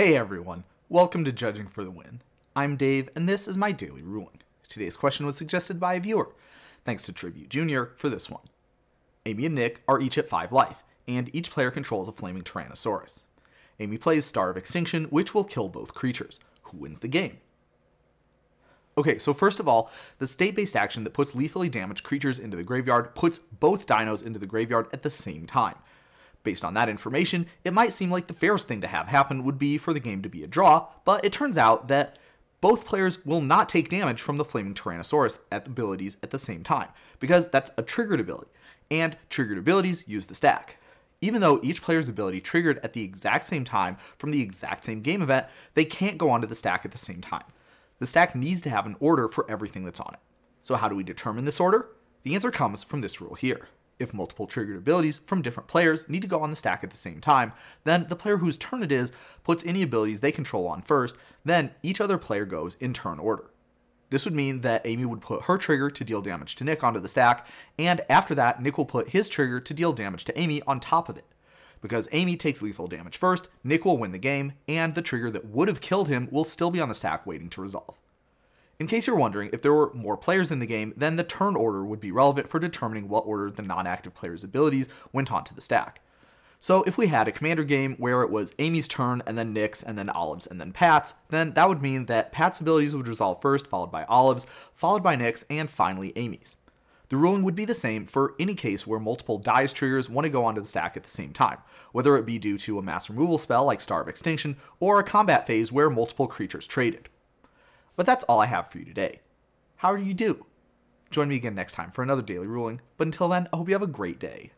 Hey everyone, welcome to Judging for the Win. I'm Dave, and this is my daily ruling. Today's question was suggested by a viewer. Thanks to Tribute Jr. for this one. Amy and Nick are each at 5 life, and each player controls a flaming Tyrannosaurus. Amy plays Star of Extinction, which will kill both creatures. Who wins the game? Okay, so first of all, the state-based action that puts lethally damaged creatures into the graveyard puts both dinos into the graveyard at the same time. Based on that information, it might seem like the fairest thing to have happen would be for the game to be a draw, but it turns out that both players will not take damage from the flaming Tyrannosaurus abilities at the same time, because that's a triggered ability, and triggered abilities use the stack. Even though each player's ability triggered at the exact same time from the exact same game event, they can't go onto the stack at the same time. The stack needs to have an order for everything that's on it. So how do we determine this order? The answer comes from this rule here. If multiple triggered abilities from different players need to go on the stack at the same time, then the player whose turn it is puts any abilities they control on first, then each other player goes in turn order. This would mean that Amy would put her trigger to deal damage to Nick onto the stack, and after that, Nick will put his trigger to deal damage to Amy on top of it. Because Amy takes lethal damage first, Nick will win the game, and the trigger that would have killed him will still be on the stack waiting to resolve. In case you're wondering, if there were more players in the game, then the turn order would be relevant for determining what order the non-active player's abilities went onto the stack. So if we had a commander game where it was Amy's turn, and then Nick's, and then Olive's, and then Pat's, then that would mean that Pat's abilities would resolve first, followed by Olive's, followed by Nick's, and finally Amy's. The ruling would be the same for any case where multiple dice triggers want to go onto the stack at the same time, whether it be due to a mass removal spell like Star of Extinction, or a combat phase where multiple creatures traded. But that's all I have for you today. How do you do? Join me again next time for another daily ruling, but until then, I hope you have a great day.